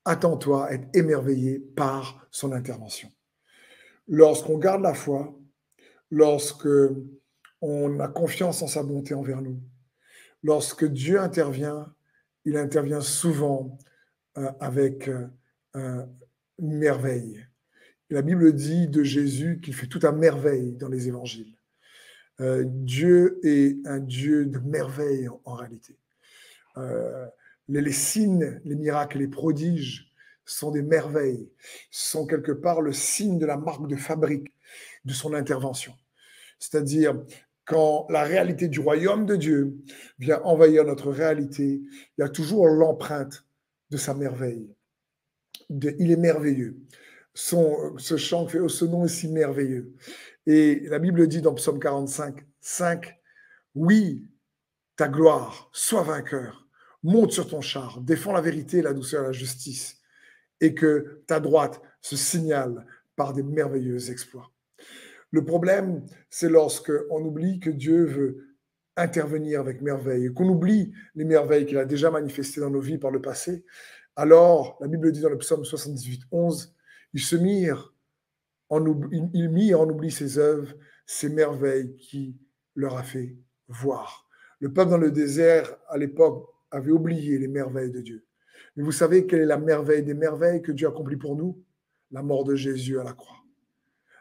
attends-toi à être émerveillé par son intervention. Lorsqu'on garde la foi, lorsque on a confiance en sa bonté envers nous, lorsque Dieu intervient, il intervient souvent avec euh, merveille. La Bible dit de Jésus qu'il fait tout à merveille dans les évangiles. Dieu est un Dieu de merveille en réalité. Euh, les signes, les miracles, les prodiges sont des merveilles, sont quelque part le signe de la marque de fabrique de son intervention. C'est-à-dire, quand la réalité du royaume de Dieu vient envahir notre réalité, il y a toujours l'empreinte de sa merveille. Il est merveilleux. Ce chant fait, oh, ce nom est si merveilleux. Et la Bible dit dans Psaume 45, 5, oui, ta gloire, sois vainqueur, monte sur ton char, défends la vérité, la douceur et la justice, et que ta droite se signale par des merveilleux exploits. Le problème, c'est lorsque on oublie que Dieu veut intervenir avec merveille, qu'on oublie les merveilles qu'il a déjà manifestées dans nos vies par le passé. Alors, la Bible dit dans le psaume 78, 11, ils se mirent il mit en oubli ses œuvres, ses merveilles qui leur a fait voir. Le peuple dans le désert, à l'époque, avait oublié les merveilles de Dieu. Mais vous savez quelle est la merveille des merveilles que Dieu accomplit pour nous? La mort de Jésus à la croix.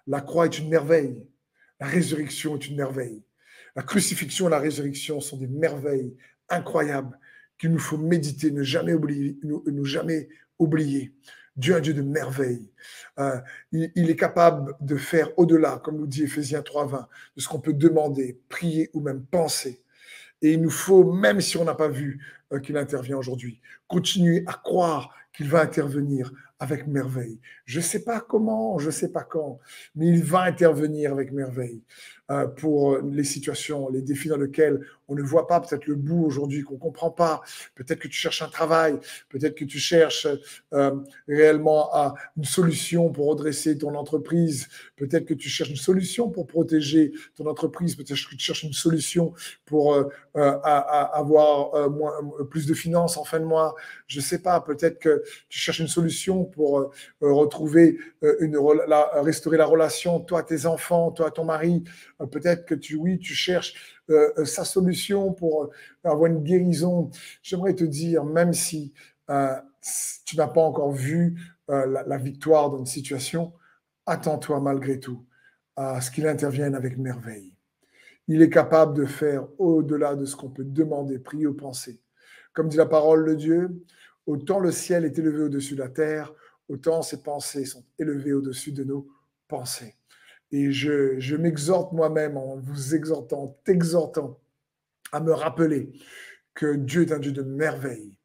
La croix est une merveille. La résurrection est une merveille. La crucifixion et la résurrection sont des merveilles incroyables qu'il nous faut méditer, ne jamais oublier. Dieu est un Dieu de merveille. Il est capable de faire au-delà, comme nous dit Éphésiens 3:20, de ce qu'on peut demander, prier ou même penser. Et il nous faut, même si on n'a pas vu qu'il intervient aujourd'hui, continuer à croire qu'il va intervenir avec merveille. Je ne sais pas comment, je ne sais pas quand, mais il va intervenir avec merveille pour les situations, les défis dans lesquels on ne voit pas peut-être le bout aujourd'hui, qu'on ne comprend pas. Peut-être que tu cherches un travail, peut-être que tu cherches réellement une solution pour redresser ton entreprise, peut-être que tu cherches une solution pour protéger ton entreprise, peut-être que tu cherches une solution pour avoir plus de finances en fin de mois. Je ne sais pas, peut-être que tu cherches une solution pour retrouver, restaurer la relation, toi, tes enfants, toi, ton mari. Peut-être que tu cherches sa solution pour avoir une guérison. J'aimerais te dire, même si tu n'as pas encore vu la victoire dans une situation, attends-toi malgré tout à ce qu'il intervienne avec merveille. Il est capable de faire au-delà de ce qu'on peut demander, prier ou penser. Comme dit la parole de Dieu, autant le ciel est élevé au-dessus de la terre, autant ses pensées sont élevées au-dessus de nos pensées. Et je m'exhorte moi-même en vous exhortant, t'exhortant à me rappeler que Dieu est un Dieu de merveille.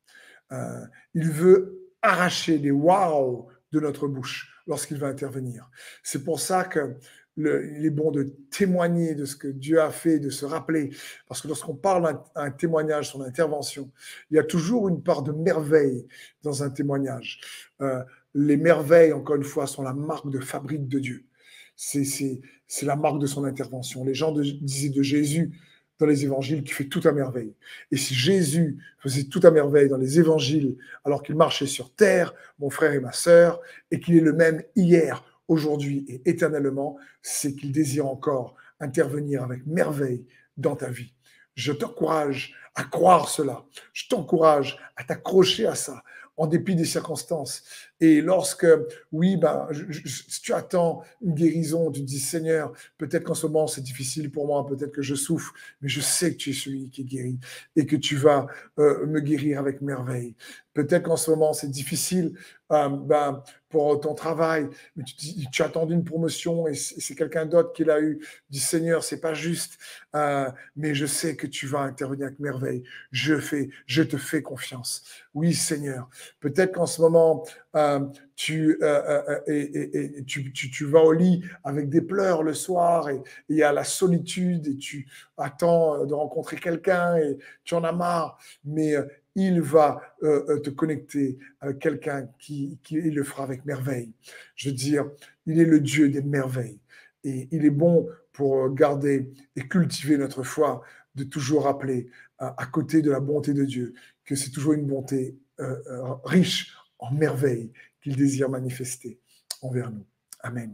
Il veut arracher les waouh de notre bouche lorsqu'il va intervenir. C'est pour ça que il est bon de témoigner de ce que Dieu a fait, de se rappeler, parce que lorsqu'on parle un témoignage, son intervention, il y a toujours une part de merveille dans un témoignage. Les merveilles, encore une fois, sont la marque de fabrique de Dieu. C'est la marque de son intervention. Les gens disaient de Jésus dans les évangiles qu'il fait tout à merveille. Et si Jésus faisait tout à merveille dans les évangiles alors qu'il marchait sur terre, mon frère et ma sœur, et qu'il est le même hier, aujourd'hui et éternellement, c'est qu'il désire encore intervenir avec merveille dans ta vie. Je t'encourage à croire cela. Je t'encourage à t'accrocher à ça en dépit des circonstances. Et lorsque, oui, si tu attends une guérison, tu te dis, Seigneur, peut-être qu'en ce moment c'est difficile pour moi, peut-être que je souffre, mais je sais que tu es celui qui guérit et que tu vas me guérir avec merveille. Peut-être qu'en ce moment c'est difficile pour ton travail, mais tu as attendu une promotion et c'est quelqu'un d'autre qui l'a eu. Dis, Seigneur, c'est pas juste, mais je sais que tu vas intervenir avec merveille. Je te fais confiance. Oui, Seigneur. Peut-être qu'en ce moment, tu vas au lit avec des pleurs le soir et il y a la solitude et tu attends de rencontrer quelqu'un et tu en as marre, mais il va te connecter avec quelqu'un qui le fera avec merveille. Je veux dire, il est le Dieu des merveilles et il est bon pour garder et cultiver notre foi de toujours rappeler à côté de la bonté de Dieu que c'est toujours une bonté riche en merveille qu'il désire manifester envers nous. Amen.